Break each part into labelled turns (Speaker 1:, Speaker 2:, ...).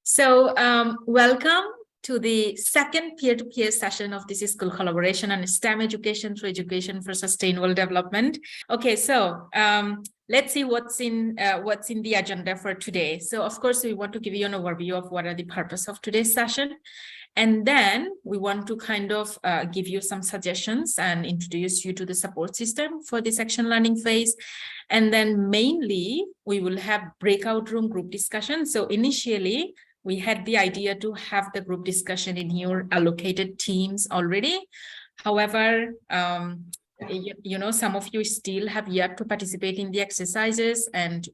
Speaker 1: So welcome to the second peer-to-peer session of this school collaboration on STEM education through education for sustainable development. Okay, so let's see what's in the agenda for today. So of course, we want to give you an overview of what are the purpose of today's session. And then we want to kind of give you some suggestions and introduce you to the support system for this action learning phase. And then mainly we will have breakout room group discussion. So initially, we had the idea to have the group discussion in your allocated teams already. However, you know, some of you still have yet to participate in the exercises, and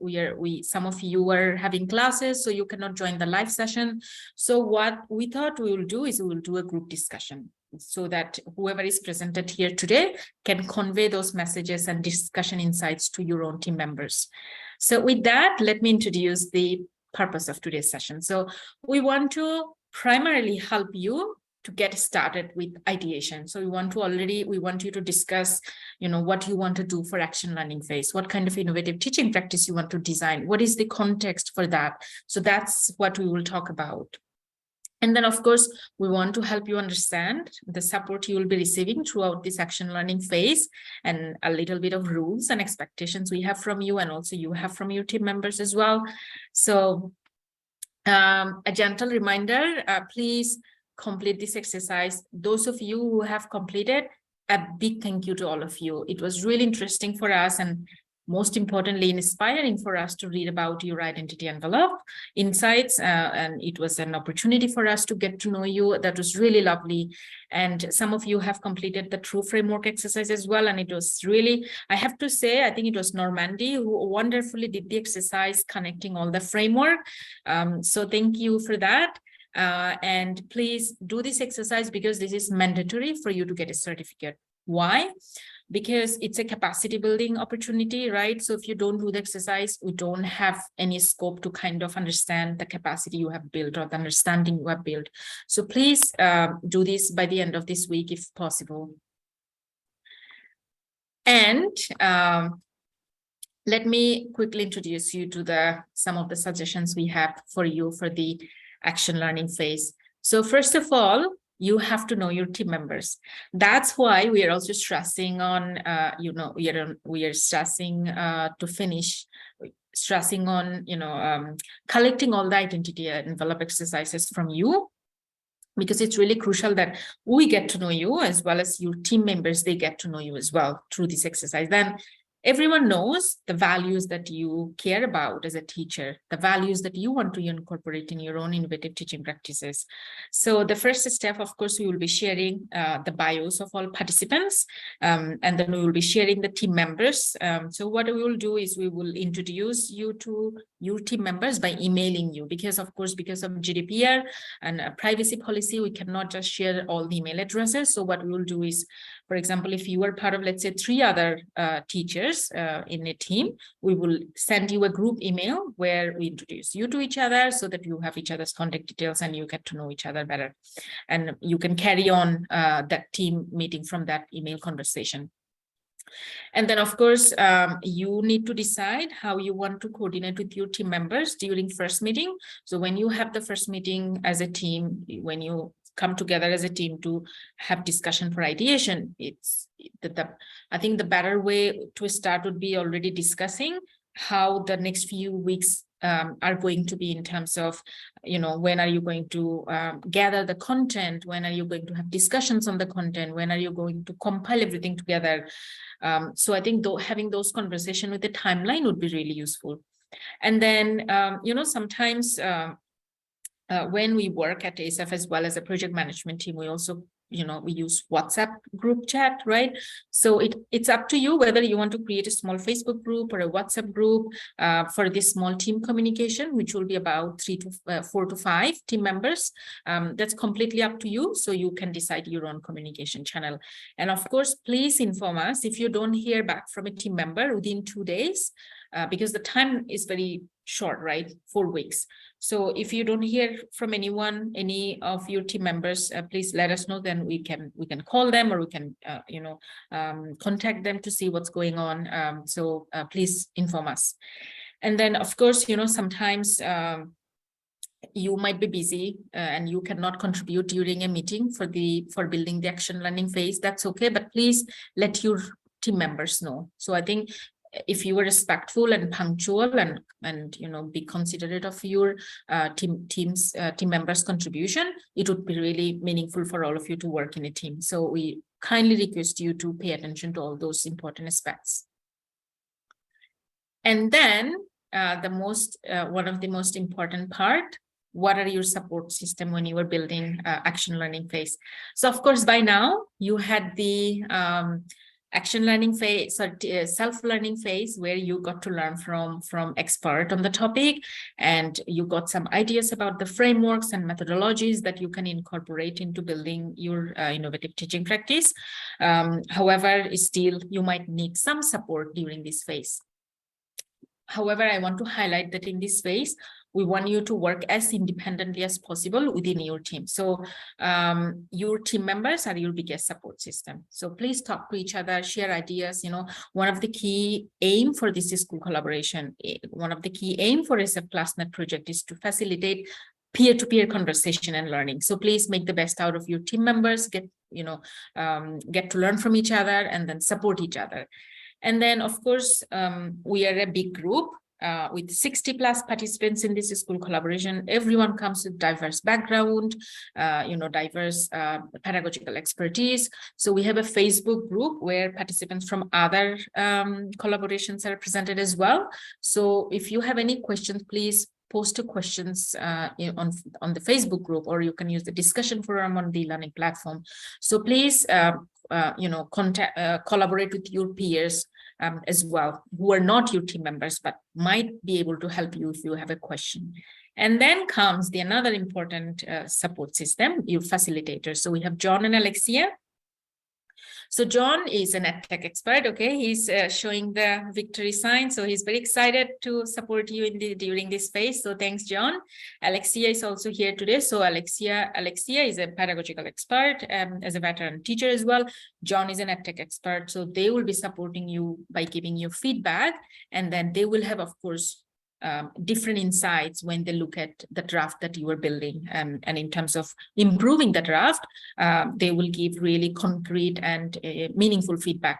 Speaker 1: some of you are having classes, so you cannot join the live session. So what we thought we will do is we will do a group discussion so that whoever is presented here today can convey those messages and discussion insights to your own team members. So with that, let me introduce the purpose of today's session. So we want to primarily help you to get started with ideation. So we want you to discuss, you know, what you want to do for action learning phase, what kind of innovative teaching practice you want to design, what is the context for that. So that's what we will talk about. And then, of course, we want to help you understand the support you will be receiving throughout this action learning phase and a little bit of rules and expectations we have from you, and also you have from your team members as well. So a gentle reminder, please complete this exercise. Those of you who have completed, a big thank you to all of you. It was really interesting for us, and most importantly, inspiring for us to read about your identity envelope insights. And it was an opportunity for us to get to know you. That was really lovely. And some of you have completed the true framework exercise as well. And it was really, I have to say, I think it was Normandy who wonderfully did the exercise connecting all the framework. So thank you for that. And please do this exercise because this is mandatory for you to get a certificate. Why? Because it's a capacity building opportunity, right? So if you don't do the exercise, we don't have any scope to kind of understand the capacity you have built or the understanding you have built. So please do this by the end of this week, if possible. And let me quickly introduce you to some of the suggestions we have for you for the action learning phase. So first of all, you have to know your team members. That's why we are also stressing on, we are stressing to finish, stressing on, collecting all the identity envelope exercises from you, because it's really crucial that we get to know you as well as your team members, they get to know you as well through this exercise. Then everyone knows the values that you care about as a teacher, the values that you want to incorporate in your own innovative teaching practices. So the first step, of course, we will be sharing the bios of all participants, and then we will be sharing the team members. So what we will do is we will introduce you to your team members by emailing you, because of course, because of GDPR and privacy policy, we cannot just share all the email addresses. So what we will do is, for example, if you are part of, let's say, 3 other teachers in a team, we will send you a group email where we introduce you to each other so that you have each other's contact details and you get to know each other better. And you can carry on that team meeting from that email conversation. And then, of course, you need to decide how you want to coordinate with your team members during first meeting. So when you have the first meeting as a team, when you come together as a team to have discussion for ideation, I think the better way to start would be already discussing how the next few weeks are going to be in terms of, when are you going to gather the content? When are you going to have discussions on the content? When are you going to compile everything together? So I think having those conversations with the timeline would be really useful. And then, sometimes when we work at ASF as well as a project management team, we also, we use WhatsApp group chat, right? So it's up to you whether you want to create a small Facebook group or a WhatsApp group for this small team communication, which will be about 4 to 5 team members. That's completely up to you. So you can decide your own communication channel. And of course, please inform us if you don't hear back from a team member within 2 days, because the time is very short, right? 4 weeks. So if you don't hear from any of your team members, please let us know. Then we can call them, or we can contact them to see what's going on. So please inform us. And then, of course, sometimes you might be busy and you cannot contribute during a meeting for building the action learning phase. That's okay, but please let your team members know. So I think if you were respectful and punctual and be considerate of your team members' contribution, it would be really meaningful for all of you to work in a team. So we kindly request you to pay attention to all those important aspects. And then one of the most important part, what are your support system when you were building action learning phase? So of course, by now you had the action learning phase or self-learning phase, where you got to learn from expert on the topic, and you got some ideas about the frameworks and methodologies that you can incorporate into building your innovative teaching practice. However, still you might need some support during this phase. However, I want to highlight that in this phase, we want you to work as independently as possible within your team. So your team members are your biggest support system. So please talk to each other, share ideas. One of the key aim for this school collaboration, one of the key aim for SF ClassNet project is to facilitate peer-to-peer conversation and learning. So please make the best out of your team members, get to learn from each other and then support each other. And then, of course, we are a big group with 60 plus participants in this school collaboration. Everyone comes with diverse background, diverse pedagogical expertise. So we have a Facebook group where participants from other collaborations are represented as well. So if you have any questions, please post your questions on the Facebook group, or you can use the discussion forum on the learning platform. So please, collaborate with your peers as well, who are not your team members, but might be able to help you if you have a question. And then comes another important support system, your facilitators. So we have John and Alexia. So John is an EdTech expert, okay? He's showing the victory sign. So he's very excited to support you during this phase. So thanks, John. Alexia is also here today. So Alexia is a pedagogical expert as a veteran teacher as well. John is an EdTech expert. So they will be supporting you by giving you feedback. And then they will have, of course, different insights when they look at the draft that you are building, and in terms of improving the draft, they will give really concrete and meaningful feedback.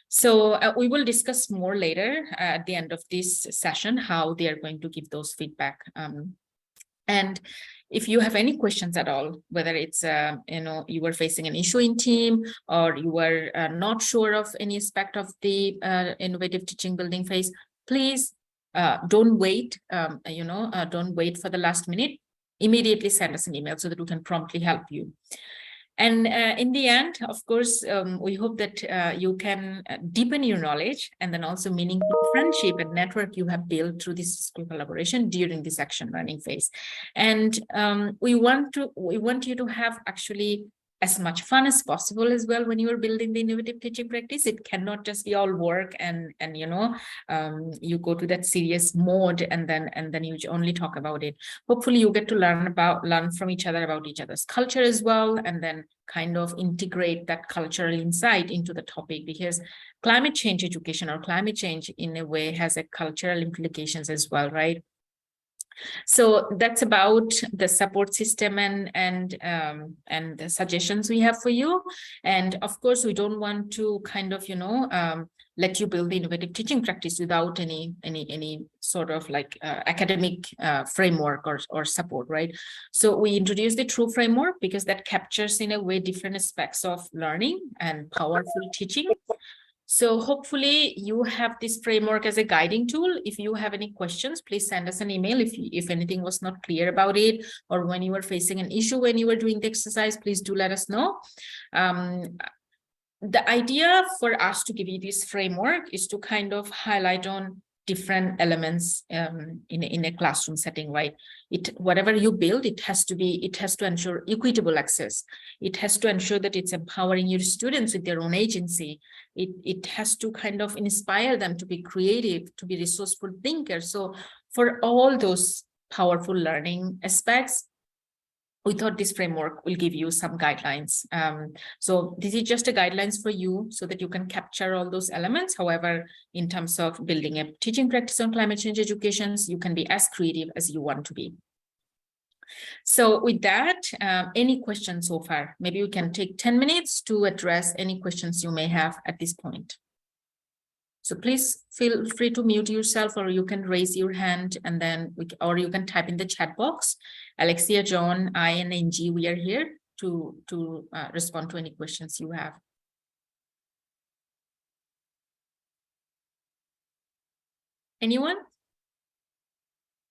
Speaker 1: So we will discuss more later at the end of this session how they are going to give those feedback. And if you have any questions at all, whether it's you were facing an issue in team, or you were not sure of any aspect of the innovative teaching building phase, please don't wait, don't wait for the last minute. Immediately send us an email so that we can promptly help you. And in the end, of course, we hope that you can deepen your knowledge and then also meaningful friendship and network you have built through this school collaboration during this action learning phase. And we want you to have actually as much fun as possible as well when you are building the innovative teaching practice. It cannot just be all work and you go to that serious mode and then you only talk about it. Hopefully you get to learn from each other about each other's culture as well, and then kind of integrate that cultural insight into the topic, because climate change education or climate change in a way has a cultural implications as well, right? So that's about the support system and the suggestions we have for you. And of course, we don't want to kind of, let you build the innovative teaching practice without any sort of like academic framework or support, right? So we introduced the TRUE framework because that captures in a way different aspects of learning and powerful teaching. So hopefully you have this framework as a guiding tool. If you have any questions, please send us an email. If anything was not clear about it, or when you were facing an issue when you were doing the exercise, please do let us know. The idea for us to give you this framework is to kind of highlight on different elements in a classroom setting, right? Whatever you build, it has to ensure equitable access. It has to ensure that it's empowering your students with their own agency. It has to kind of inspire them to be creative, to be resourceful thinkers. So for all those powerful learning aspects, we thought this framework will give you some guidelines. So this is just a guidelines for you so that you can capture all those elements. However, in terms of building a teaching practice on climate change education, you can be as creative as you want to be. So with that, any questions so far? Maybe we can take 10 minutes to address any questions you may have at this point. So please feel free to mute yourself, or you can raise your hand, and then or you can type in the chat box. Alexia, John, I, and Angie, we are here to respond to any questions you have. Anyone?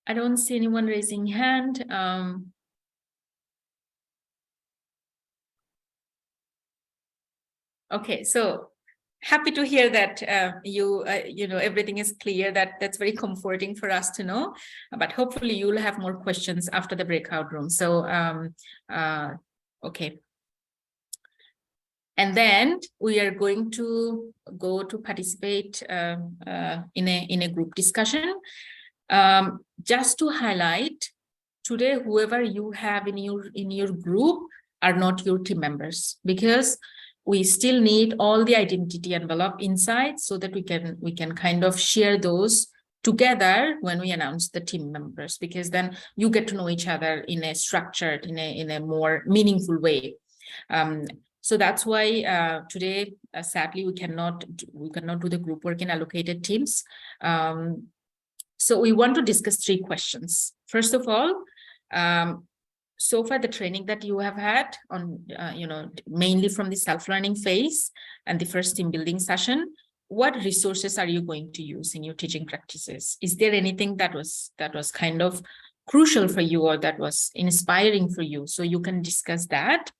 Speaker 1: I don't see anyone raising hand. Okay, so happy to hear that you know, everything is clear. That's very comforting for us to know. But hopefully you'll have more questions after the breakout room. So okay. And then we are going to go to participate in a group discussion. Just to highlight, today whoever you have in your group are not your team members, because we still need all the identity envelope inside, so that we can kind of share those together when we announce the team members, because then you get to know each other in a structured, in a more meaningful way. So that's why today, sadly, we cannot do the group work in allocated teams. So we want to discuss 3 questions. First of all, so far the training that you have had on, you know, mainly from the self-learning phase and the first team building session, what resources are you going to use in your teaching practices? Is there anything that was kind of crucial for you, or that was inspiring for you? So you can discuss that.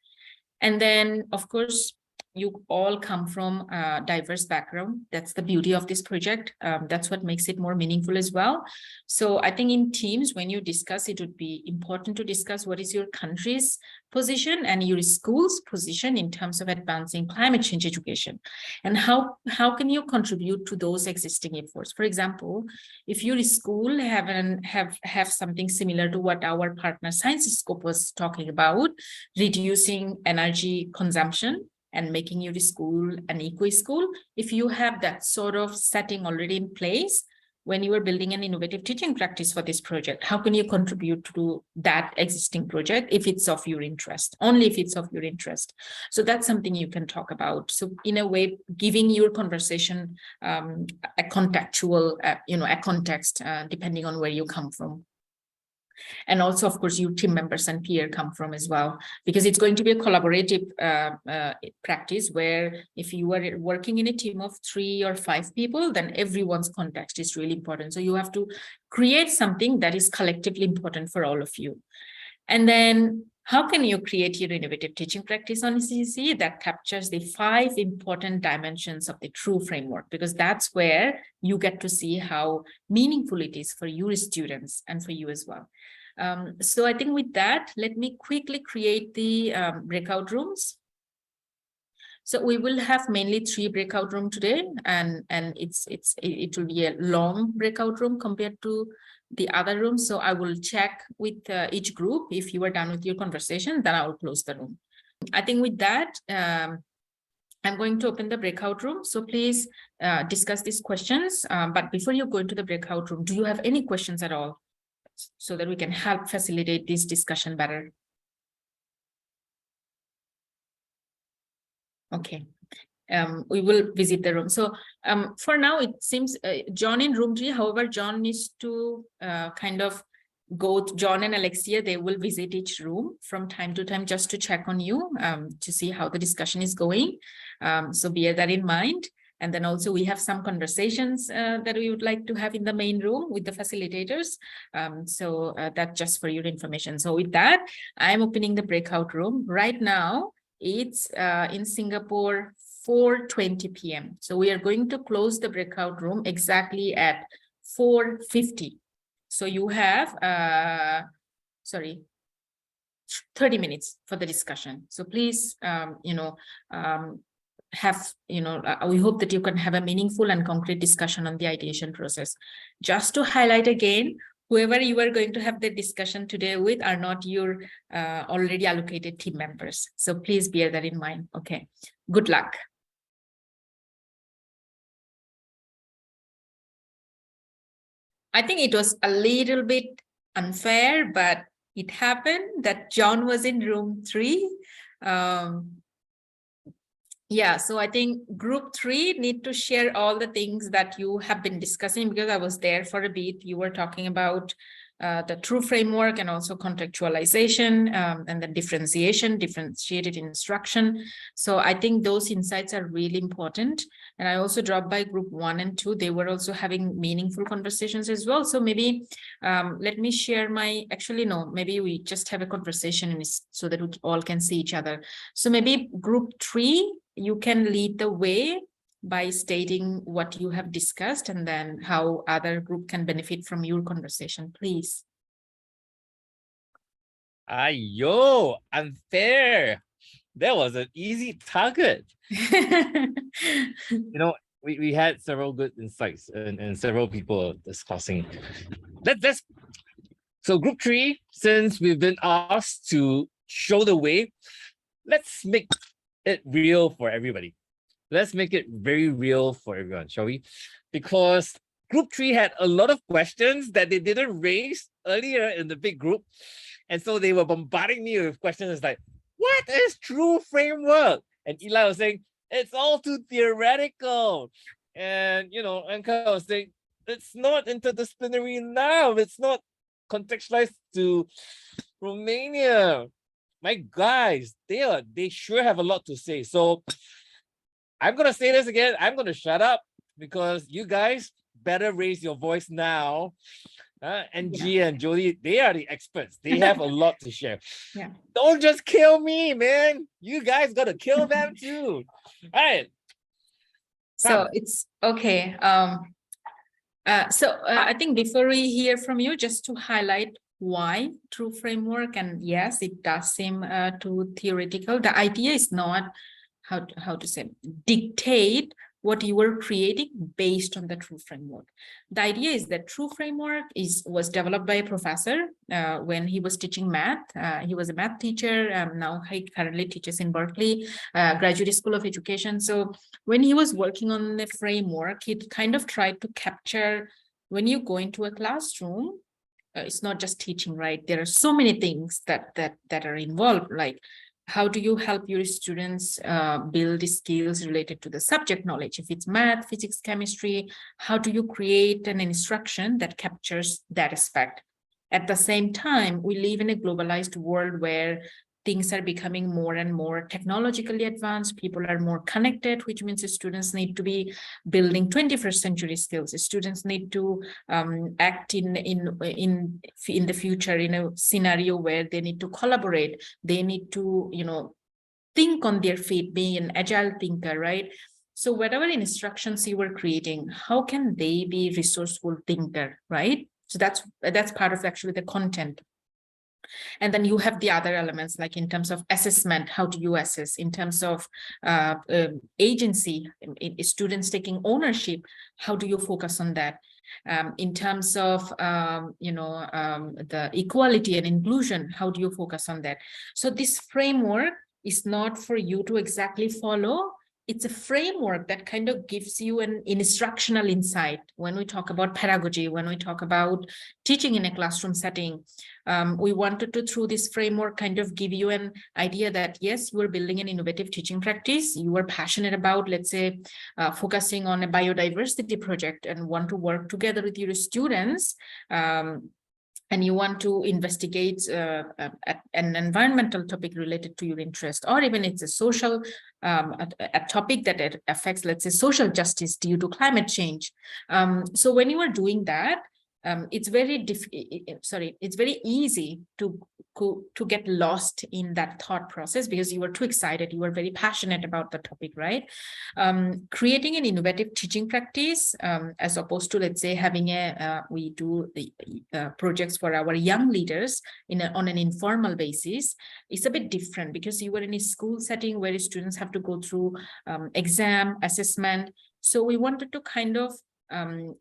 Speaker 1: And then, of course, you all come from a diverse background. That's the beauty of this project. That's what makes it more meaningful as well. So I think in teams, when you discuss, it would be important to discuss what is your country's position and your school's position in terms of advancing climate change education, and how can you contribute to those existing efforts. For example, if your school have something similar to what our partner Science Scope was talking about, reducing energy consumption and making your school an eco school, if you have that sort of setting already in place when you are building an innovative teaching practice for this project, how can you contribute to that existing project if it's of your interest, only if it's of your interest? So that's something you can talk about. So in a way, giving your conversation a contextual, you know, a context, depending on where you come from. And also, of course, your team members and peer come from as well, because it's going to be a collaborative practice where if you are working in a team of 3 or 5 people, then everyone's context is really important. So you have to create something that is collectively important for all of you. And then how can you create your innovative teaching practice on CCC that captures the 5 important dimensions of the true framework? Because that's where you get to see how meaningful it is for your students and for you as well. So I think with that, let me quickly create the breakout rooms. So we will have mainly 3 breakout rooms today, and it will be a long breakout room compared to the other rooms. So I will check with each group. If you are done with your conversation, then I will close the room. I think with that, I'm going to open the breakout room. So please discuss these questions. But before you go into the breakout room, do you have any questions at all, so that we can help facilitate this discussion better? Okay. We will visit the room. So for now, it seems John in room 3. However, John needs to kind of go to John and Alexia. They will visit each room from time to time just to check on you, to see how the discussion is going. So bear that in mind. And then also we have some conversations that we would like to have in the main room with the facilitators. So that's just for your information. So with that, I'm opening the breakout room. Right now, it's in Singapore, 4:20 p.m. So we are going to close the breakout room exactly at 4:50. So you have, 30 minutes for the discussion. So please, you know, we hope that you can have a meaningful and concrete discussion on the ideation process. Just to highlight again, whoever you are going to have the discussion today with are not your already allocated team members. So please bear that in mind. Okay, good luck. I think it was a little bit unfair, but it happened that John was in room 3. Yeah, so I think group 3 need to share all the things that you have been discussing, because I was there for a bit. You were talking about the true framework and also contextualization, and the differentiated instruction. So I think those insights are really important. And I also dropped by group 1 and 2. They were also having meaningful conversations as well. So maybe let me share maybe we just have a conversation so that we all can see each other. So maybe group 3, you can lead the way by stating what you have discussed and then how other group can benefit from your conversation, please.
Speaker 2: Ayo, unfair. That was an easy target. We had several good insights and several people discussing. So group 3, since we've been asked to show the way, let's make it real for everybody. Let's make it very real for everyone, shall we? Because group 3 had a lot of questions that they didn't raise earlier in the big group. And so they were bombarding me with questions like, what is true framework? And Eli was saying, it's all too theoretical. And, Anka was saying, it's not interdisciplinary enough. It's not contextualized to Romania. My guys, they sure have a lot to say. So I'm going to say this again. I'm going to shut up because you guys better raise your voice now. And Gia and Jody, they are the experts. They have a lot to share.
Speaker 1: Yeah.
Speaker 2: Don't just kill me, man. You guys got to kill them too. All right.
Speaker 1: So it's okay. I think before we hear from you, just to highlight why true framework, and yes, it does seem too theoretical. The idea is not how to say dictate what you were creating based on the true framework. The idea is that true framework was developed by a professor when he was teaching math. He was a math teacher. Now he currently teaches in Berkeley, Graduate School of Education. So when he was working on the framework, he kind of tried to capture, when you go into a classroom, it's not just teaching, right? There are so many things that are involved, like how do you help your students build the skills related to the subject knowledge? If it's math, physics, chemistry, how do you create an instruction that captures that aspect? At the same time, we live in a globalized world where things are becoming more and more technologically advanced. People are more connected, which means the students need to be building 21st century skills. The students need to act in the future in a scenario where they need to collaborate. They need to, think on their feet, being an agile thinker, right? So whatever instructions you were creating, how can they be resourceful thinker, right? So that's part of actually the content. And then you have the other elements, like in terms of assessment, how do you assess? In terms of agency, students taking ownership, how do you focus on that? In terms of, the equality and inclusion, how do you focus on that? So this framework is not for you to exactly follow. It's a framework that kind of gives you an instructional insight. When we talk about pedagogy, when we talk about teaching in a classroom setting, we wanted to, through this framework, kind of give you an idea that, yes, you are building an innovative teaching practice. You are passionate about, let's say, focusing on a biodiversity project and want to work together with your students. And you want to investigate an environmental topic related to your interest, or even it's a social, a topic that affects, let's say, social justice due to climate change. So when you are doing that, it's very easy to get lost in that thought process because you were too excited, you were very passionate about the topic, right? Creating an innovative teaching practice, as opposed to, let's say, having we do the projects for our young leaders on an informal basis, is a bit different because you were in a school setting where students have to go through exam, assessment. So we wanted to kind of,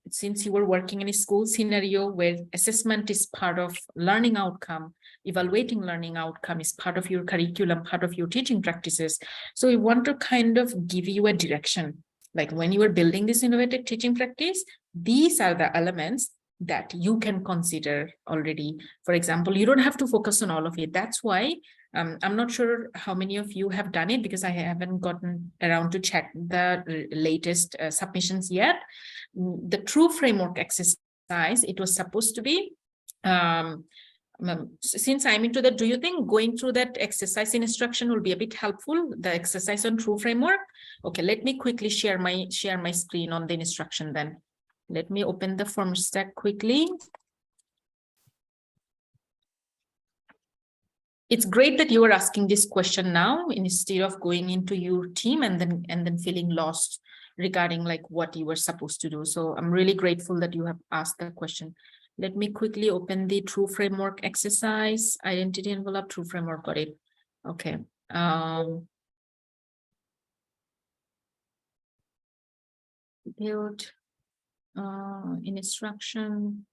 Speaker 1: since you were working in a school scenario where assessment is part of learning outcome, evaluating learning outcome is part of your curriculum, part of your teaching practices. So we want to kind of give you a direction, like when you are building this innovative teaching practice, these are the elements that you can consider already. For example, you don't have to focus on all of it. That's why I'm not sure how many of you have done it, because I haven't gotten around to check the latest submissions yet. The true framework exercise, it was supposed to be, since I'm into that, do you think going through that exercise in instruction will be a bit helpful, the exercise on true framework? Okay, let me quickly share my screen on the instruction then. Let me open the form stack quickly. It's great that you are asking this question now instead of going into your team and then feeling lost regarding like what you were supposed to do. So I'm really grateful that you have asked that question. Let me quickly open the true framework exercise, identity envelope, true framework, got it. Okay. Build in instruction.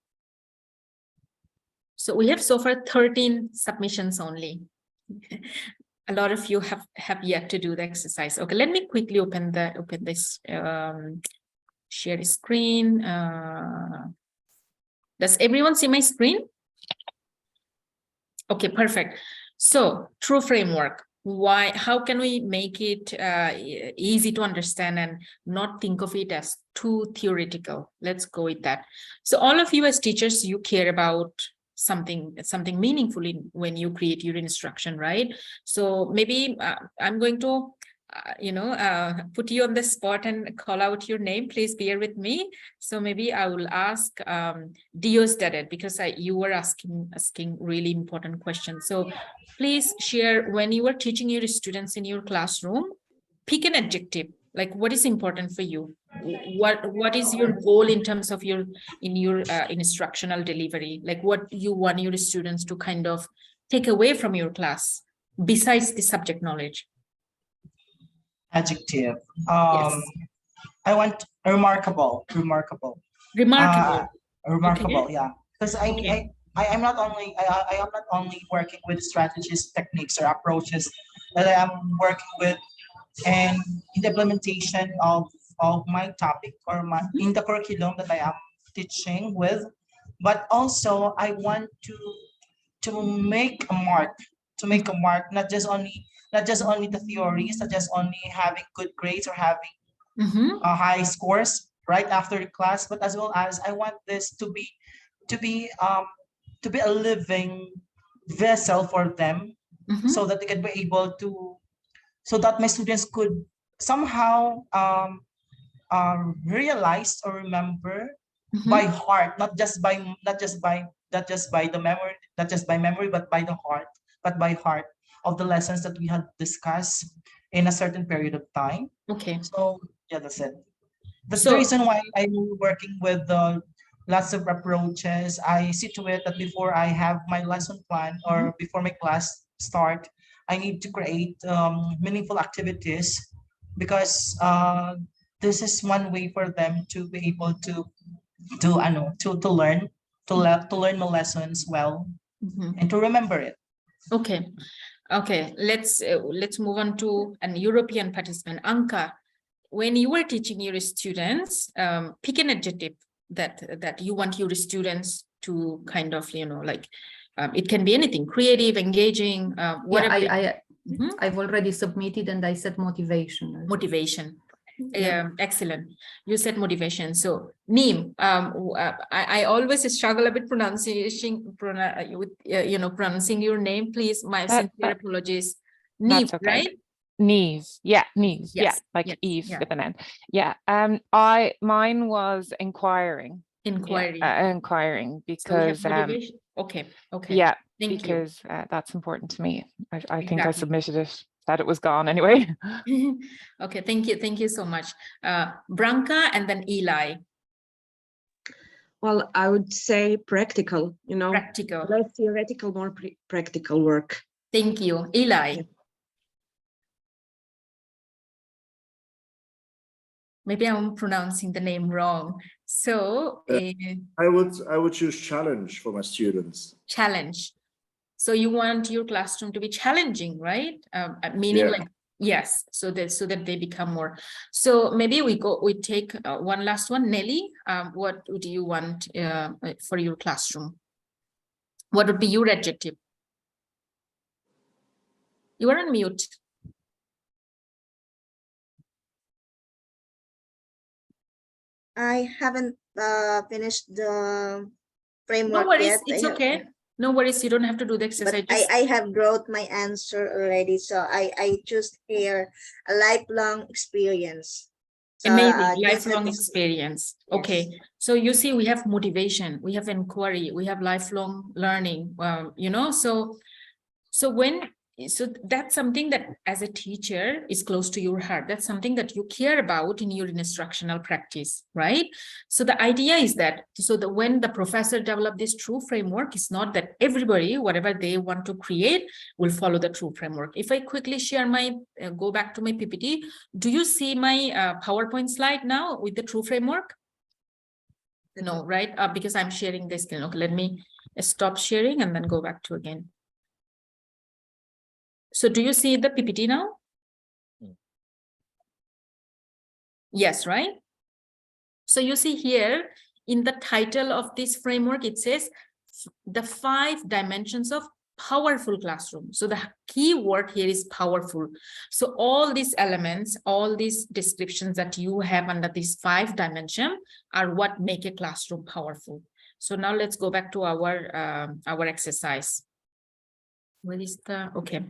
Speaker 1: So we have so far 13 submissions only. A lot of you have yet to do the exercise. Okay, let me quickly open this share screen. Does everyone see my screen? Okay, perfect. So true framework. How can we make it easy to understand and not think of it as too theoretical? Let's go with that. So all of you as teachers, you care about something meaningful when you create your instruction, right? So maybe I'm going to put you on the spot and call out your name. Please bear with me. So maybe I will ask Dios Dadet, because you were asking really important questions. So please share, when you are teaching your students in your classroom, pick an adjective. Like, what is important for you? What is your goal in terms of your instructional delivery? Like, what you want your students to kind of take away from your class besides the subject knowledge?
Speaker 3: Adjective.
Speaker 1: Yes.
Speaker 3: I want remarkable.
Speaker 1: Remarkable.
Speaker 3: Remarkable. Okay. Yeah, because I am not only working with strategies, techniques, or approaches that I am working with, and in the implementation of my topic or in the curriculum that I am teaching with, but also I want to make a mark, not just only the theories, not just only having good grades or having high scores right after the class, but as well as I want this to be a living vessel for them, so that they can be able to, so that my students could somehow realize or remember by heart, not just by memory, but by the heart, of the lessons that we had discussed in a certain period of time.
Speaker 1: Okay.
Speaker 3: So yeah, that's it. That's the reason why I'm working with lots of approaches. I see to it that before I have my lesson plan or before my class start, I need to create meaningful activities, because this is one way for them to be able to learn my lessons well, and to remember it.
Speaker 1: Okay. Let's move on to an European participant. Anka, when you were teaching your students, pick an adjective that you want your students to kind of, it can be anything, creative, engaging, whatever.
Speaker 4: Yeah, I've already submitted, and I said motivation.
Speaker 1: Motivation. Excellent. You said motivation. So Neem, I always struggle a bit pronouncing your name. Please, my sincere apologies. Neem, okay. Right?
Speaker 5: Knees, yeah, knees,
Speaker 1: yes.
Speaker 5: Yeah, like
Speaker 1: yes.
Speaker 5: Eve
Speaker 1: yeah.
Speaker 5: with an N. Yeah, mine was inquiring.
Speaker 1: Inquiring.
Speaker 5: Inquiring, because
Speaker 1: motivation. Okay.
Speaker 5: Yeah,
Speaker 1: Thank
Speaker 5: because that's important to me. I think I submitted it, that it was gone anyway.
Speaker 1: Okay, thank you so much. Branka and then Eli.
Speaker 6: Well, I would say practical,
Speaker 1: Practical.
Speaker 6: Less theoretical, more practical work.
Speaker 1: Thank you. Eli. Yeah. Maybe I'm pronouncing the name wrong. So
Speaker 7: I would choose challenge for my students.
Speaker 1: Challenge. So you want your classroom to be challenging, right? Meaning like Yes, so that they become more. So maybe we take one last one. Nelly, what do you want for your classroom? What would be your adjective? You are on mute.
Speaker 8: I haven't finished the
Speaker 1: No
Speaker 8: framework
Speaker 1: worries,
Speaker 8: yet.
Speaker 1: it's okay. No worries, you don't have to do the exercise.
Speaker 8: But I have wrote my answer already. So I choose here a lifelong experience. So,
Speaker 1: Amazing,
Speaker 8: just
Speaker 1: lifelong
Speaker 8: like-
Speaker 1: experience.
Speaker 8: Yes.
Speaker 1: Okay, so you see, we have motivation, we have inquiry, we have lifelong learning. You know, so that's something that as a teacher is close to your heart. That's something that you care about in your instructional practice, right? So the idea is that, when the professor developed this true framework, it's not that everybody, whatever they want to create, will follow the true framework. If I quickly share my, go back to my PPT, do you see my PowerPoint slide now with the true framework? No, right? Because I'm sharing this screen. Okay, let me stop sharing and then go back to again. So do you see the PPT now? Yes, right? So you see here in the title of this framework, it says the 5 dimensions of powerful classroom. So the key word here is powerful. So all these elements, all these descriptions that you have under these 5 dimensions are what make a classroom powerful. So now let's go back to our exercise. Where is the, okay.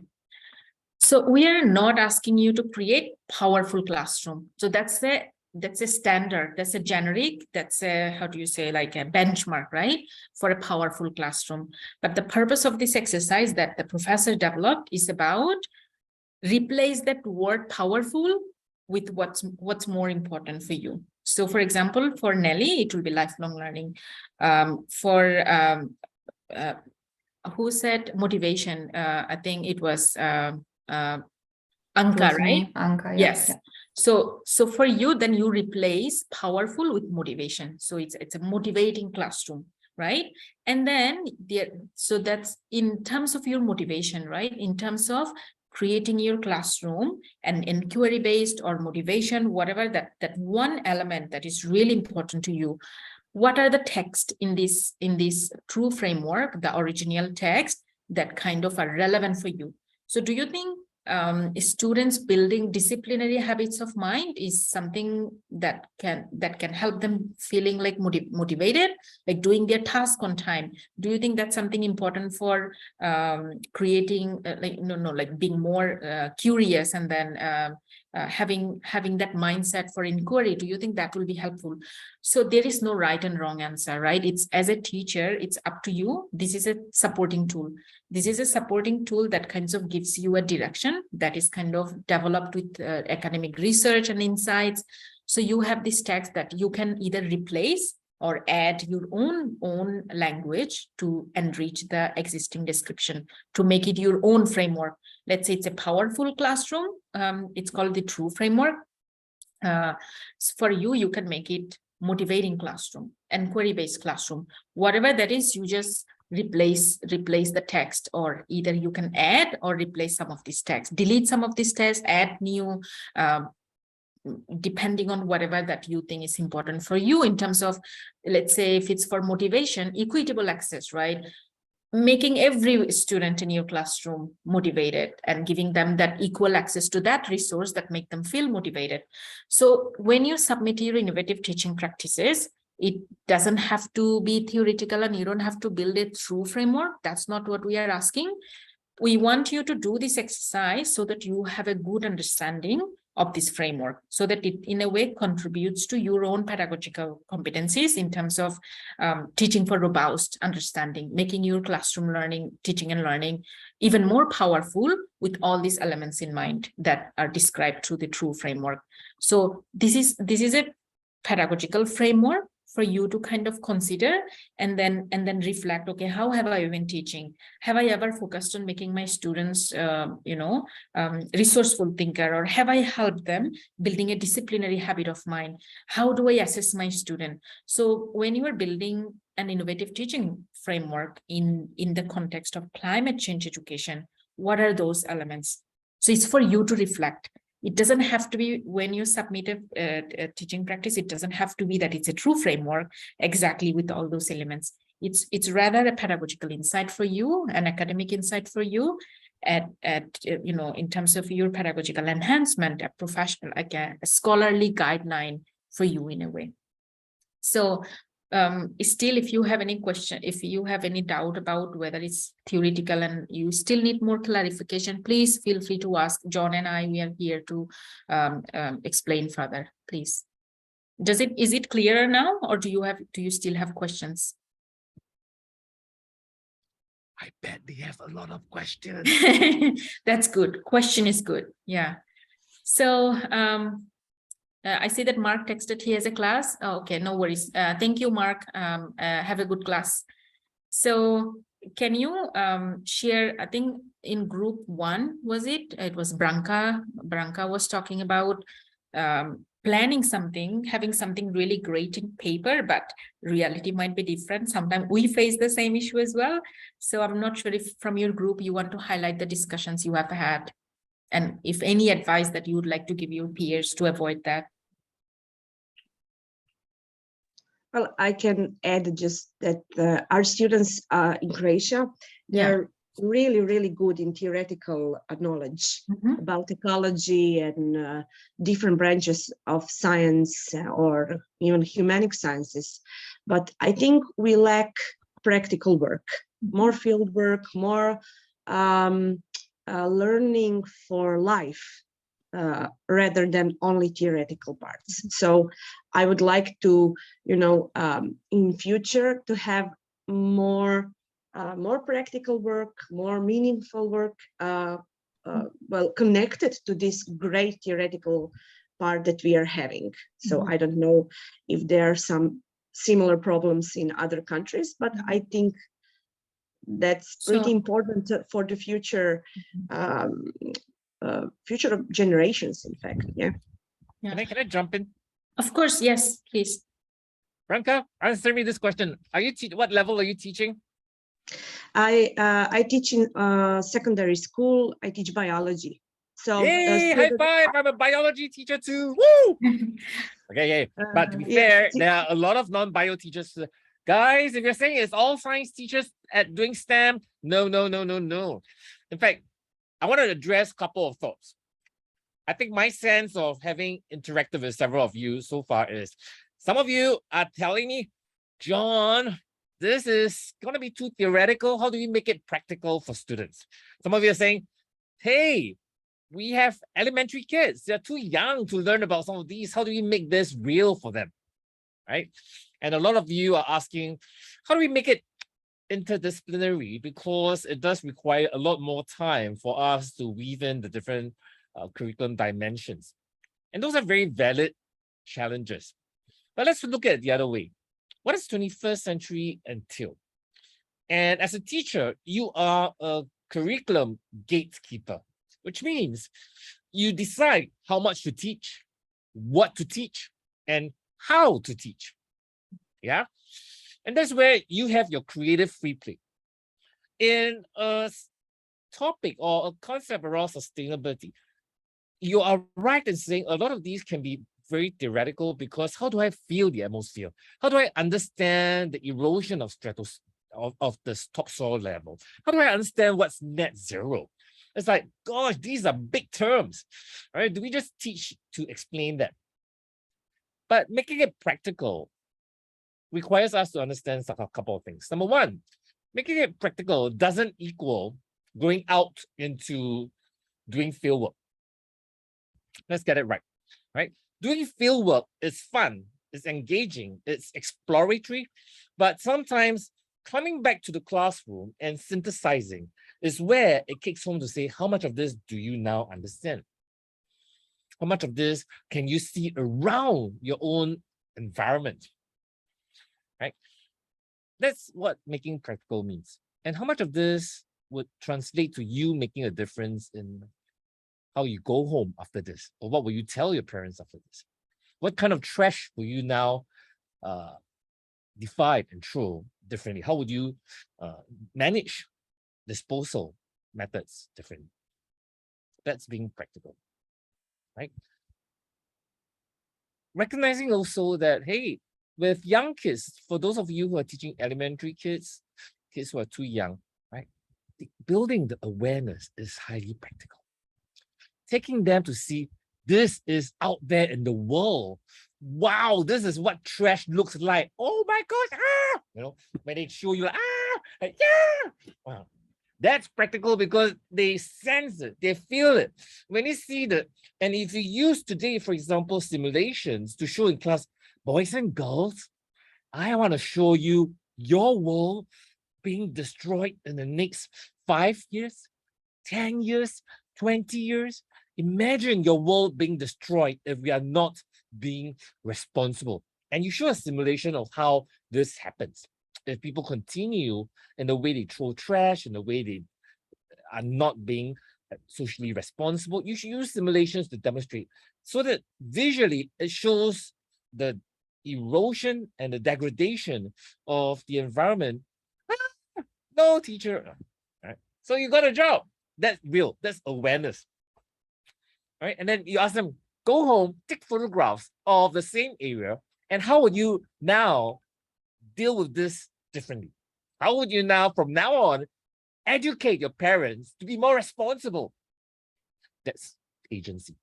Speaker 1: So we are not asking you to create powerful classroom. So that's a standard, that's a generic, that's a, how do you say, like a benchmark, right? For a powerful classroom. But the purpose of this exercise that the professor developed is about replace that word powerful with what's more important for you. So for example, for Nelly, it will be lifelong learning. Who said motivation? I think it was Anka, right?
Speaker 4: Anka,
Speaker 1: Yes.
Speaker 4: yeah.
Speaker 1: So for you, then you replace powerful with motivation. So it's a motivating classroom, right? And then so that's in terms of your motivation, right? In terms of creating your classroom and inquiry based or motivation, whatever that one element that is really important to you. What are the text in this true framework, the original text that kind of are relevant for you? So do you think students building disciplinary habits of mind is something that can help them feeling like motivated, like doing their task on time? Do you think that's something important for creating like being more curious and then having that mindset for inquiry? Do you think that will be helpful? So there is no right and wrong answer, right? It's, as a teacher, it's up to you. This is a supporting tool. This is a supporting tool that kind of gives you a direction that is kind of developed with academic research and insights. So you have this text that you can either replace or add your own language to enrich the existing description, to make it your own framework. Let's say it's a powerful classroom. It's called the true framework. For you, you can make it motivating classroom, inquiry-based classroom, whatever that is. You just replace the text, or either you can add or replace some of this text, delete some of this text, add new, depending on whatever that you think is important for you in terms of, let's say if it's for motivation, equitable access, right? Making every student in your classroom motivated and giving them that equal access to that resource that make them feel motivated. So when you submit your innovative teaching practices, it doesn't have to be theoretical and you don't have to build it through framework. That's not what we are asking. We want you to do this exercise so that you have a good understanding of this framework, so that it in a way contributes to your own pedagogical competencies in terms of teaching for robust understanding, making your classroom learning, teaching and learning even more powerful with all these elements in mind that are described through the true framework. So this is a pedagogical framework for you to kind of consider and then reflect, okay, how have I been teaching? Have I ever focused on making my students, resourceful thinker, or have I helped them building a disciplinary habit of mind? How do I assess my student? So when you are building an innovative teaching framework in the context of climate change education, what are those elements? So it's for you to reflect. It doesn't have to be when you submit a teaching practice, it doesn't have to be that it's a true framework exactly with all those elements. It's rather a pedagogical insight for you, an academic insight for you, at you know, in terms of your pedagogical enhancement, a professional, like a scholarly guideline for you in a way. So still, if you have any question, if you have any doubt about whether it's theoretical and you still need more clarification, please feel free to ask. John and I, we are here to explain further, please. Is it clearer now, or do you still have questions?
Speaker 2: I bet they have a lot of questions.
Speaker 1: That's good. Question is good. Yeah. So I see that Mark texted he has a class. Oh, okay, no worries. Thank you, Mark. Have a good class. So can you share, I think in group 1, was it? It was Branka. Branka was talking about planning something, having something really great in paper, but reality might be different. Sometimes we face the same issue as well. So I'm not sure if from your group you want to highlight the discussions you have had, and if any advice that you would like to give your peers to avoid that.
Speaker 6: Well, I can add just that our students in Croatia, they're really, really good in theoretical knowledge about ecology and different branches of science or even humanic sciences. But I think we lack practical work, more field work, more learning for life. Rather than only theoretical parts. So I would like to, you know, in future to have more practical work, more meaningful work, well, connected to this great theoretical part that we are having. So I don't know if there are some similar problems in other countries, but I think that's pretty important for the future future generations, in fact. Yeah.
Speaker 2: Can I jump in?
Speaker 1: Of course, yes, please.
Speaker 2: Branka, answer me this question. Are you what level are you teaching?
Speaker 6: I teach in secondary school. I teach biology. So
Speaker 2: yay, high five! I'm a biology teacher too. Woo! Okay, yeah. But to be fair, there are a lot of non-bio teachers. Guys, if you're saying it's all science teachers at doing STEM, no. In fact, I want to address a couple of thoughts. I think my sense of having interacted with several of you so far is some of you are telling me, John, this is going to be too theoretical. How do we make it practical for students? Some of you are saying, hey, we have elementary kids. They're too young to learn about some of these. How do we make this real for them? Right? And a lot of you are asking, how do we make it interdisciplinary, because it does require a lot more time for us to weave in the different curriculum dimensions. And those are very valid challenges. But let's look at it the other way. What does 21st century entail? And as a teacher, you are a curriculum gatekeeper, which means you decide how much to teach, what to teach, and how to teach. Yeah. And that's where you have your creative free play. In a topic or a concept around sustainability, you are right in saying a lot of these can be very theoretical, because how do I feel the atmosphere? How do I understand the erosion of of the topsoil level? How do I understand what's net zero? It's like, gosh, these are big terms, right? Do we just teach to explain that? But making it practical requires us to understand a couple of things. Number one, making it practical doesn't equal going out into doing field work. Let's get it right, right? Doing field work is fun, it's engaging, it's exploratory, but sometimes coming back to the classroom and synthesizing is where it kicks home to say, how much of this do you now understand? How much of this can you see around your own environment? Right? That's what making practical means. And how much of this would translate to you making a difference in how you go home after this? Or what will you tell your parents after this? What kind of trash will you now divide and throw differently? How would you manage disposal methods differently? That's being practical, right? Recognizing also that, hey, with young kids, for those of you who are teaching elementary kids, kids who are too young, right? Building the awareness is highly practical. Taking them to see this is out there in the world. Wow, this is what trash looks like. Oh my gosh, ah! You know, when they show you, like, yeah, wow. That's practical because they sense it, they feel it. When you see that, and if you use today, for example, simulations to show in class, boys and girls, I want to show you your world being destroyed in the next 5 years, 10 years, 20 years. Imagine your world being destroyed if we are not being responsible. And you show a simulation of how this happens. If people continue in the way they throw trash, in the way they are not being socially responsible, you should use simulations to demonstrate so that visually it shows the erosion and the degradation of the environment. No, teacher. Right? So you got a job. That's real. That's awareness. Right? And then you ask them, go home, take photographs of the same area, and how would you now deal with this differently? How would you now, from now on, educate your parents to be more responsible? That's agency.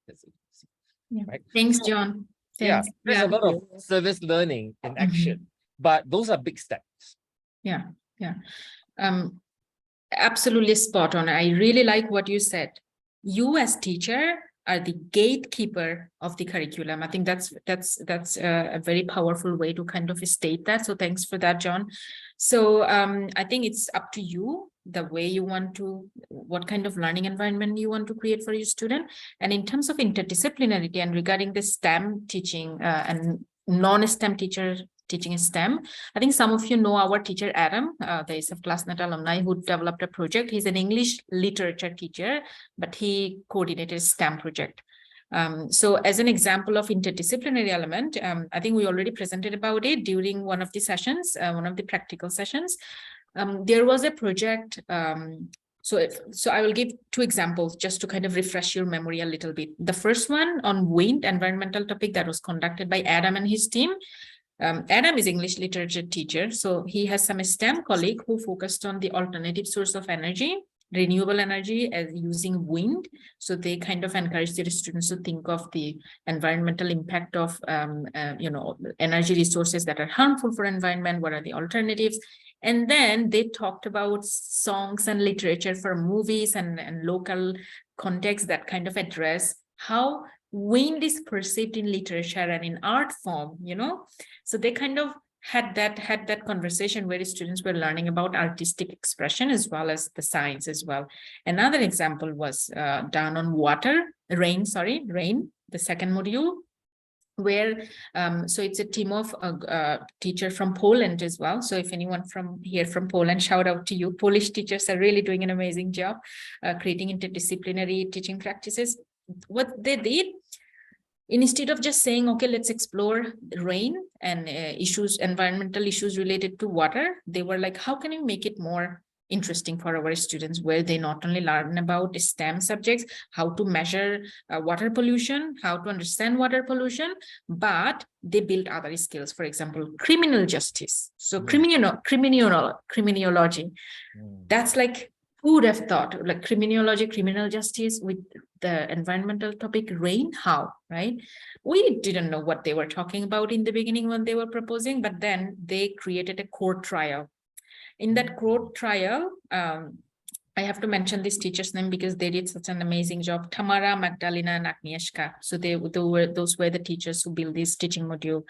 Speaker 2: That's agency.
Speaker 1: Yeah.
Speaker 2: Right?
Speaker 1: Thanks, John. Thanks.
Speaker 2: Yeah, there's a lot of service learning in action, but those are big steps.
Speaker 1: Yeah, yeah. Absolutely spot on. I really like what you said. You as teacher are the gatekeeper of the curriculum. I think that's a very powerful way to kind of state that. So thanks for that, John. So I think it's up to you, the way you want to, what kind of learning environment you want to create for your student. And in terms of interdisciplinarity and regarding the STEM teaching and non-STEM teacher teaching STEM, I think some of you know our teacher, Adam, the SF ClassNet alumni who developed a project. He's an English literature teacher, but he coordinated a STEM project. So as an example of interdisciplinary element, I think we already presented about it during one of the sessions, one of the practical sessions. There was a project. So I will give 2 examples just to kind of refresh your memory a little bit. The first one on wind, environmental topic, that was conducted by Adam and his team. Adam is English literature teacher, so he has some STEM colleague who focused on the alternative source of energy, renewable energy, as using wind. So they kind of encourage their students to think of the environmental impact of energy resources that are harmful for environment. What are the alternatives? And then they talked about songs and literature for movies and local contexts that kind of address how wind is perceived in literature and in art form, So they kind of had that conversation where students were learning about artistic expression as well as the science as well. Another example was done on rain, the second module, where so it's a team of a teacher from Poland as well. So if anyone from Poland, shout out to you. Polish teachers are really doing an amazing job creating interdisciplinary teaching practices. What they did, instead of just saying, okay, let's explore rain and environmental issues related to water, they were like, how can we make it more interesting for our students, where they not only learn about STEM subjects, how to measure water pollution, how to understand water pollution, but they build other skills, for example, criminal justice. So criminology, that's like, who would have thought, like criminology, criminal justice with the environmental topic, rain, how, right? We didn't know what they were talking about in the beginning when they were proposing, but then they created a court trial. In that court trial, I have to mention this teacher's name because they did such an amazing job, Tamara, Magdalena, and Agnieszka. So those were the teachers who built this teaching module.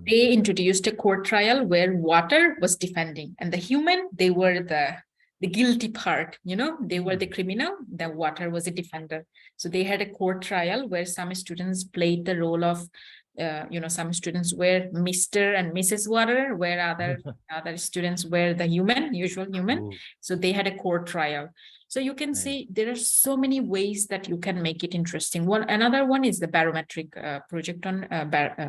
Speaker 1: They introduced a court trial where water was defending, and the human, they were the guilty part, they were the criminal, the water was a defender. So they had a court trial where some students played the role of, some students were Mr. and Mrs. Water, where other students were the usual human. Ooh. So they had a court trial. So you can see there are so many ways that you can make it interesting. Another one is the barometric project on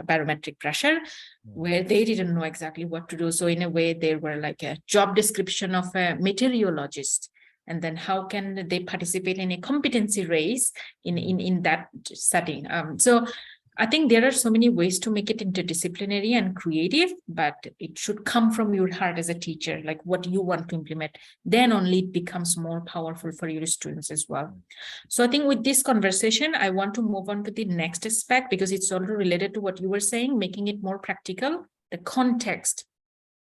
Speaker 1: barometric pressure, where they didn't know exactly what to do. So in a way, they were like a job description of a meteorologist. and then how can they participate in a competency race in that setting. So I think there are so many ways to make it interdisciplinary and creative, but it should come from your heart as a teacher, like what you want to implement. Then only it becomes more powerful for your students as well. So I think with this conversation, I want to move on to the next aspect, because it's also related to what you were saying, making it more practical, the context.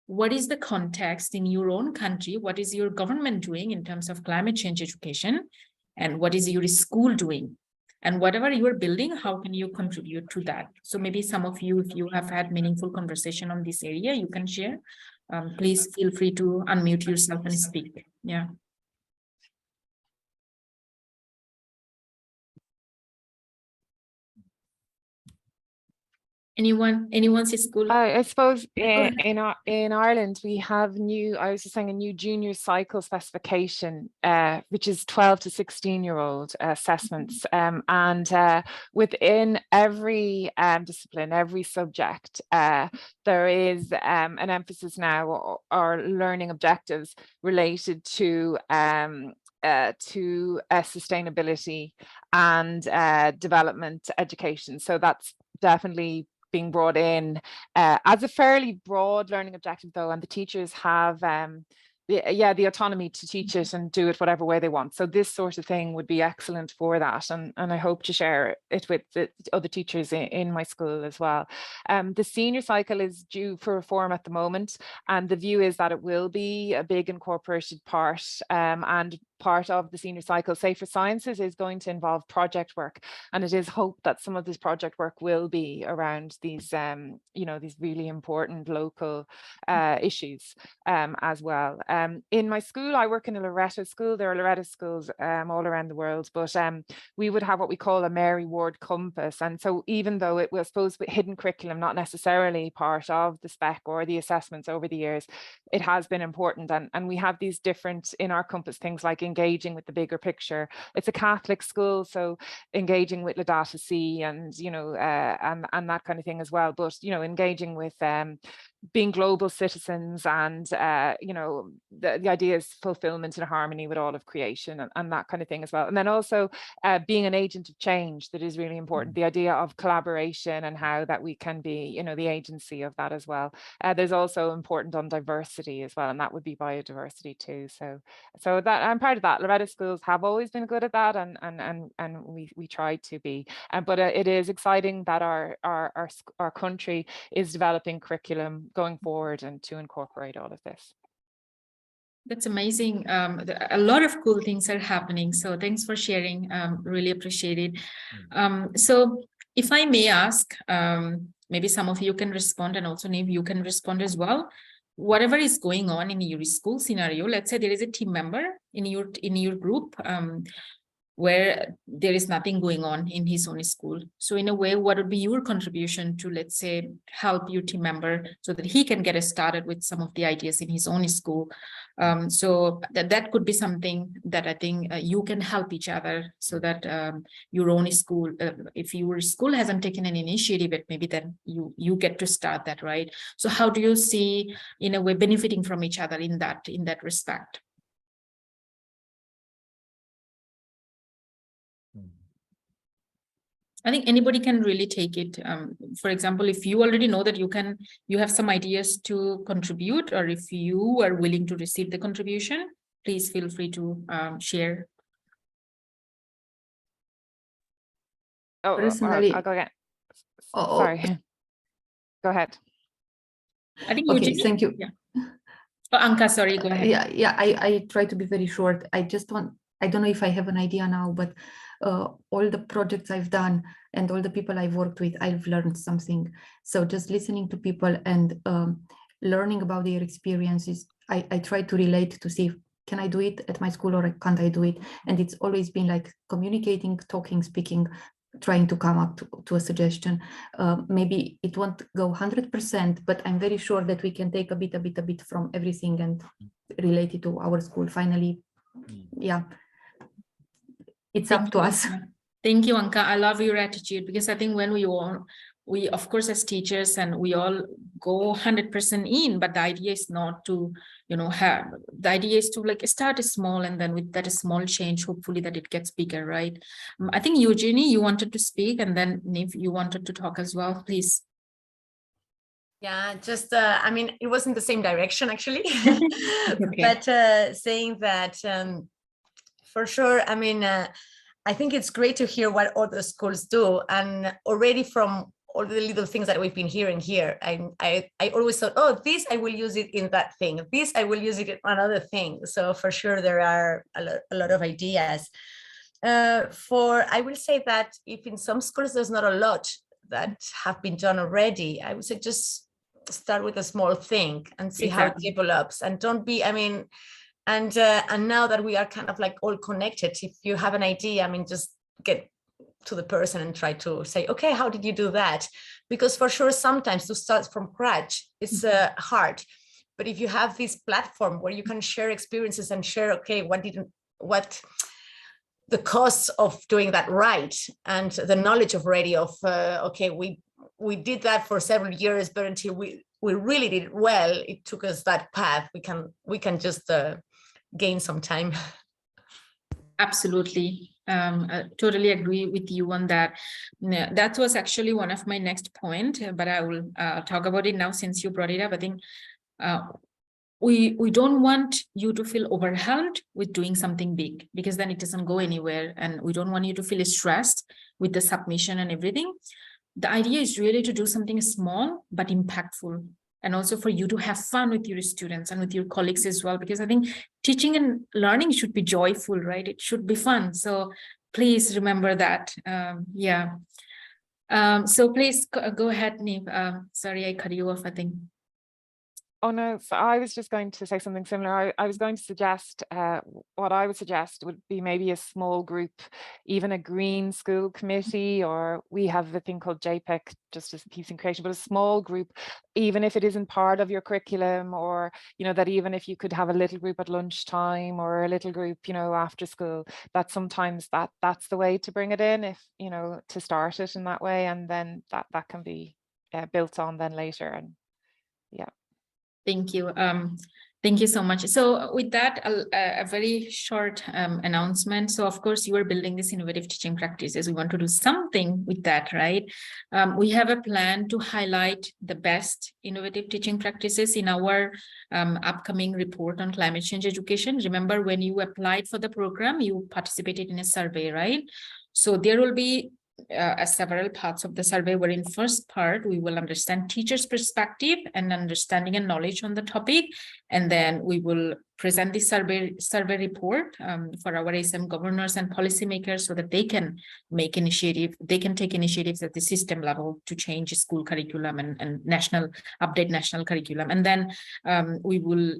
Speaker 1: What is the context in your own country? What is your government doing in terms of climate change education? And what is your school doing? And whatever you are building, how can you contribute to that? So maybe some of you, if you have had meaningful conversation on this area, you can share. Please feel free to unmute yourself and speak. Yeah. Anyone's school?
Speaker 5: I suppose
Speaker 1: Yeah,
Speaker 5: in Ireland we have I was just saying, a new junior cycle specification, which is 12 to 16-year-old assessments, and within every discipline, every subject, there is an emphasis now or learning objectives related to sustainability and development education. So that's definitely being brought in as a fairly broad learning objective, though, and the teachers have the autonomy to teach it and do it whatever way they want. So this sort of thing would be excellent for that, and I hope to share it with the other teachers in my school as well. The senior cycle is due for reform at the moment, and the view is that it will be a big incorporated part, and part of the senior cycle, say for sciences, is going to involve project work, and it is hoped that some of this project work will be around these these really important local issues as well. In my school, I work in a Loreto school. There are Loreto schools all around the world, but we would have what we call a Mary Ward compass, and so even though it was supposed to be hidden curriculum, not necessarily part of the spec or the assessments over the years, it has been important, and we have these different in our compass things like engaging with the bigger picture. It's a Catholic school, so engaging with Laudato Si and and that kind of thing as well, but engaging with being global citizens and the idea is fulfillment and harmony with all of creation and that kind of thing as well. And then also being an agent of change, that is really important, the idea of collaboration and how that we can be the agency of that as well. There's also important on diversity as well, and that would be biodiversity too. So that I'm part of that. Loreto schools have always been good at that, and we try to be, but it is exciting that our country is developing curriculum going forward and to incorporate all of this.
Speaker 1: That's amazing. A lot of cool things are happening. So thanks for sharing. Really appreciate it. So if I may ask, maybe some of you can respond, and also Niamh, you can respond as well. Whatever is going on in your school scenario, let's say there is a team member in your group where there is nothing going on in his own school. So in a way, what would be your contribution to, let's say, help your team member so that he can get started with some of the ideas in his own school? So that could be something that I think you can help each other, so that your own school, if your school hasn't taken an initiative, it maybe then you get to start that, right? So how do you see, in a way, benefiting from each other in that respect? I think anybody can really take it. For example, if you already know that you have some ideas to contribute, or if you are willing to receive the contribution, please feel free to share.
Speaker 5: Oh,
Speaker 4: Personally,
Speaker 5: I'll go again.
Speaker 4: Oh,
Speaker 5: Sorry. Go ahead.
Speaker 1: I think
Speaker 4: okay,
Speaker 1: Eugenie?
Speaker 4: thank you.
Speaker 1: Yeah. Oh, Anka, sorry, go ahead.
Speaker 4: Yeah, I try to be very short. I don't know if I have an idea now, but all the projects I've done and all the people I've worked with, I've learned something. So just listening to people and learning about their experiences, I try to relate to see, can I do it at my school or can't I do it? And it's always been like communicating, talking, speaking, trying to come up to a suggestion. Maybe it won't go 100%, but I'm very sure that we can take a bit from everything and relate it to our school. Finally, yeah, it's up to us.
Speaker 1: Thank you, Anka. I love your attitude, because I think when we we, of course, as teachers, and we all go 100% in, but the idea is not to, the idea is to like start small, and then with that small change, hopefully that it gets bigger, right? I think Eugenie, you wanted to speak, and then Niv, you wanted to talk as well, please.
Speaker 9: Yeah, just, I mean, it was in the same direction actually,
Speaker 1: Okay.
Speaker 9: but saying that for sure, I mean, I think it's great to hear what other schools do, and already from all the little things that we've been hearing here, I always thought, oh, this I will use it in that thing, this I will use it in another thing. So for sure there are a lot of ideas. I will say that if in some schools there's not a lot that have been done already, I would say just start with a small thing and see how it develops, and don't be, I mean, and now that we are kind of like all connected, if you have an idea, I mean, just get to the person and try to say, okay, how did you do that? Because for sure, sometimes to start from scratch, it's hard. But if you have this platform where you can share experiences and share, okay, what the costs of doing that right, and the knowledge already of, okay, we did that for several years, but until we really did it well, it took us that path. We can just gain some time.
Speaker 1: Absolutely. I totally agree with you on that. That was actually one of my next point, but I will talk about it now since you brought it up. I think we don't want you to feel overwhelmed with doing something big, because then it doesn't go anywhere, and we don't want you to feel stressed with the submission and everything. The idea is really to do something small but impactful, and also for you to have fun with your students and with your colleagues as well, because I think teaching and learning should be joyful, right? It should be fun. So please remember that. So please go ahead, Niv. Sorry, I cut you off, I think.
Speaker 5: Oh no, so I was just going to say something similar. I was going to suggest, what I would suggest would be maybe a small group, even a green school committee, or we have a thing called JPEG, Justice, Peace and Creation, but a small group, even if it isn't part of your curriculum, or, that even if you could have a little group at lunchtime or a little group, after school, that sometimes that's the way to bring it in, if, to start it in that way, and then that can be built on then later. And yeah.
Speaker 1: Thank you. Thank you so much. So with that, a very short announcement. So of course, you are building this innovative teaching practices. We want to do something with that, right? We have a plan to highlight the best innovative teaching practices in our upcoming report on climate change education. Remember, when you applied for the program, you participated in a survey, right? So there will be several parts of the survey, where in first part we will understand teachers' perspective and understanding and knowledge on the topic, and then we will present the survey report for our ASM governors and policymakers, so that they can take initiatives at the system level to change school curriculum and update national curriculum. And then we will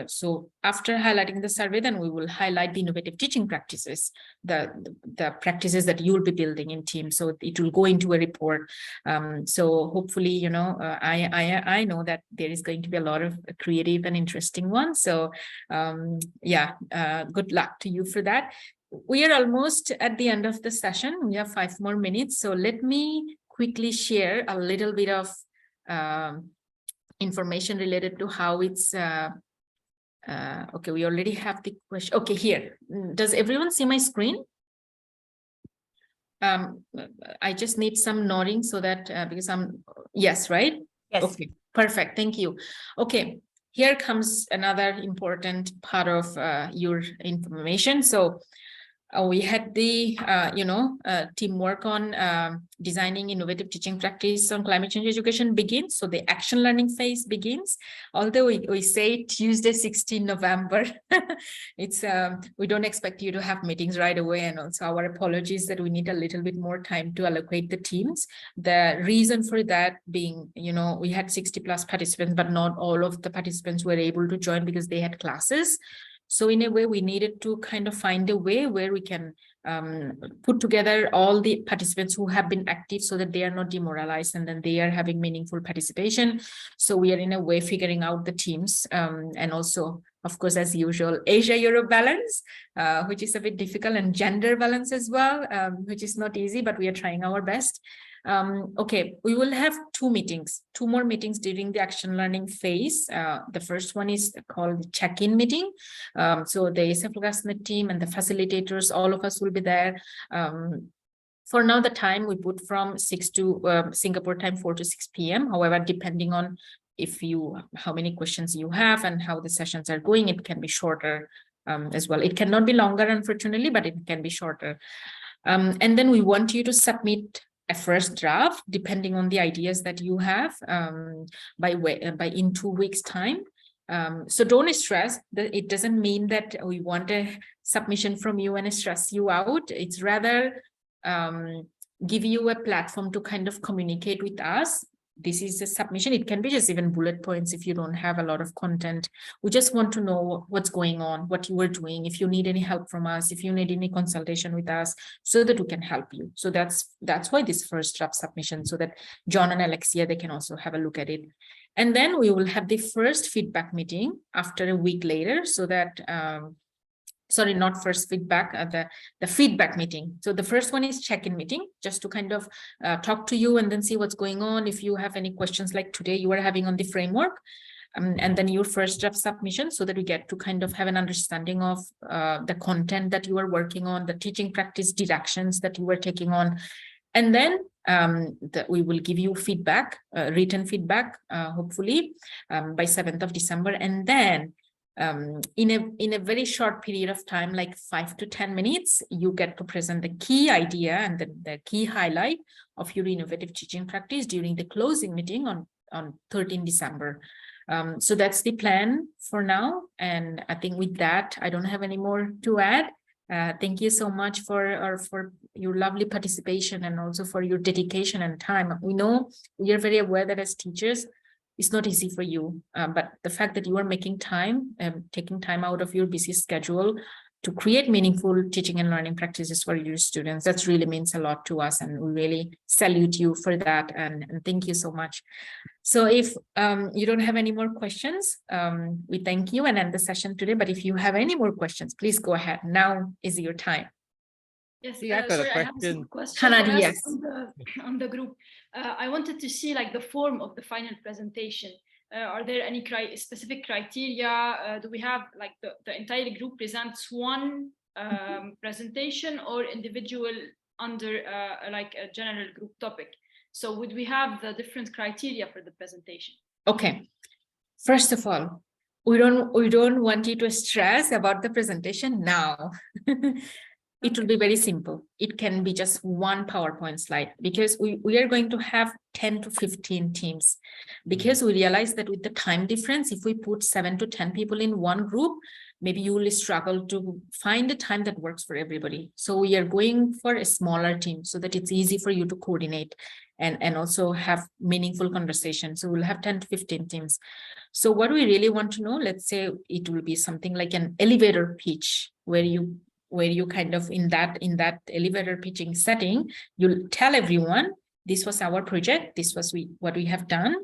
Speaker 1: so after highlighting the survey, then we will highlight the innovative teaching practices, the practices that you will be building in teams. So it will go into a report. So hopefully, I know that there is going to be a lot of creative and interesting ones. So good luck to you for that. We are almost at the end of the session. We have 5 more minutes. So let me quickly share a little bit of information related to how it's okay, we already have the question. Okay, here. Does everyone see my screen? I just need some nodding so that because yes, right?
Speaker 9: Yes.
Speaker 1: Okay, perfect. Thank you. Okay, here comes another important part of your information. So we had the teamwork on designing innovative teaching practice on climate change education begins. So the action learning phase begins. Although we say Tuesday, 16 November, it's we don't expect you to have meetings right away. And also our apologies that we need a little bit more time to allocate the teams. The reason for that being, we had 60+ participants, but not all of the participants were able to join because they had classes. So in a way, we needed to kind of find a way where we can put together all the participants who have been active, so that they are not demoralized and then they are having meaningful participation. So we are in a way figuring out the teams, and also, of course, as usual, Asia-Europe balance, which is a bit difficult, and gender balance as well, which is not easy, but we are trying our best. Okay, we will have two more meetings during the action learning phase. The first one is called check-in meeting. So the ASF Classmate team and the facilitators, all of us will be there. For now, the time we put from 6 to Singapore time, 4 to 6 p.m. However, depending on how many questions you have and how the sessions are going, it can be shorter as well. It cannot be longer, unfortunately, but it can be shorter. And then we want you to submit a first draft, depending on the ideas that you have by in 2 weeks time. So don't stress. It doesn't mean that we want a submission from you and stress you out. It's rather give you a platform to kind of communicate with us. This is a submission. It can be just even bullet points if you don't have a lot of content. We just want to know what's going on, what you are doing, if you need any help from us, if you need any consultation with us, so that we can help you. So that's why this first draft submission, so that John and Alexia, they can also have a look at it. And then we will have the first feedback meeting after a week later, so that sorry, not first feedback, the feedback meeting. So the first one is check-in meeting, just to kind of talk to you and then see what's going on. If you have any questions like today you are having on the framework, and then your first draft submission, so that we get to kind of have an understanding of the content that you are working on, the teaching practice directions that you are taking on. And then we will give you feedback, written feedback, hopefully by 7th of December. And then in a very short period of time, like 5 to 10 minutes, you get to present the key idea and the key highlight of your innovative teaching practice during the closing meeting on 13 December. So that's the plan for now. And I think with that, I don't have any more to add. Thank you so much for your lovely participation and also for your dedication and time. We know, we are very aware that as teachers, it's not easy for you, but the fact that you are making time, taking time out of your busy schedule to create meaningful teaching and learning practices for your students, that really means a lot to us, and we really salute you for that, and thank you so much. So if you don't have any more questions, we thank you and end the session today, but if you have any more questions, please go ahead. Now is your time.
Speaker 10: Yes,
Speaker 2: Yeah, I got a
Speaker 10: sorry, I have
Speaker 2: question.
Speaker 10: some questions
Speaker 1: Hanadi, yes.
Speaker 10: on the group. I wanted to see like the form of the final presentation. Are there any specific criteria? Do we have like the entire group presents one presentation, or individual under like a general group topic? So would we have the different criteria for the presentation?
Speaker 1: Okay. First of all, we don't want you to stress about the presentation now. It will be very simple. It can be just one PowerPoint slide, because we are going to have 10 to 15 teams, because we realize that with the time difference, if we put 7 to 10 people in one group, maybe you will struggle to find a time that works for everybody. So we are going for a smaller team so that it's easy for you to coordinate and also have meaningful conversations. So we'll have 10 to 15 teams. So what we really want to know, let's say it will be something like an elevator pitch, where you kind of in that elevator pitching setting, you'll tell everyone, this was our project, this was what we have done.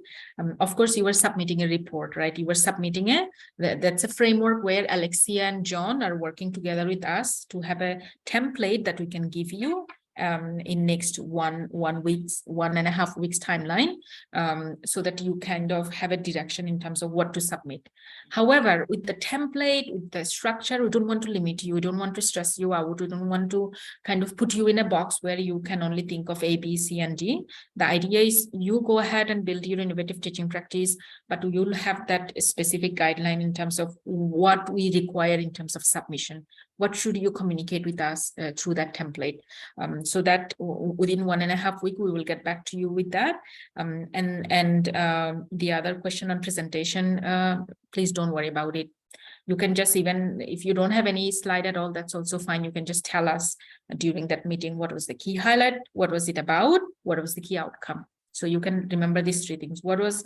Speaker 1: Of course, you were submitting a report, right? You were submitting that's a framework where Alexia and John are working together with us to have a template that we can give you in next 1.5 weeks timeline, so that you kind of have a direction in terms of what to submit. However, with the template, with the structure, we don't want to limit you. We don't want to stress you out. We don't want to kind of put you in a box where you can only think of A, B, C, and D. The idea is you go ahead and build your innovative teaching practice, but you'll have that specific guideline in terms of what we require in terms of submission. What should you communicate with us through that template? So that within 1.5 weeks, we will get back to you with that. The other question on presentation, please don't worry about it. You can just, even if you don't have any slide at all, that's also fine. You can just tell us during that meeting, what was the key highlight? What was it about? What was the key outcome? So you can remember these 3 things. What was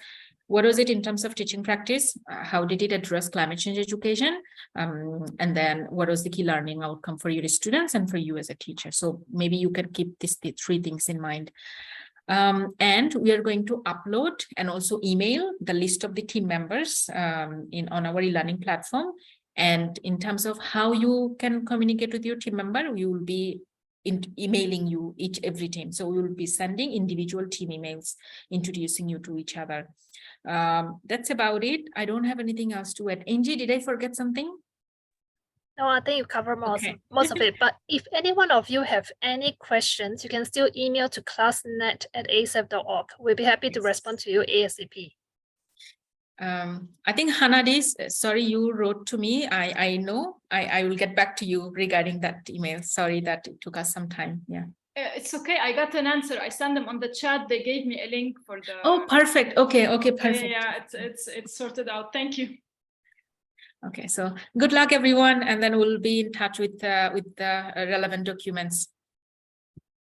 Speaker 1: it in terms of teaching practice? How did it address climate change education? And then what was the key learning outcome for your students and for you as a teacher? So maybe you can keep these 3 things in mind. And we are going to upload and also email the list of the team members on our e-learning platform. And in terms of how you can communicate with your team member, we will be emailing you every team. So we will be sending individual team emails introducing you to each other. That's about it. I don't have anything else to add. Angie, did I forget something?
Speaker 11: No, I think you covered
Speaker 1: Okay.
Speaker 11: most of it. But if any one of you have any questions, you can still email to classnet@asap.org. We'll be happy to respond to you ASAP.
Speaker 1: I think Hanadis, sorry, you wrote to me. I know. I will get back to you regarding that email. Sorry that it took us some time. Yeah.
Speaker 10: It's okay. I got an answer. I sent them on the chat. They gave me a link for the.
Speaker 1: Oh, perfect. Okay. Okay.
Speaker 10: Yeah,
Speaker 1: Perfect.
Speaker 10: yeah, it's sorted out. Thank you.
Speaker 1: Okay. So good luck, everyone, and then we'll be in touch with the relevant documents.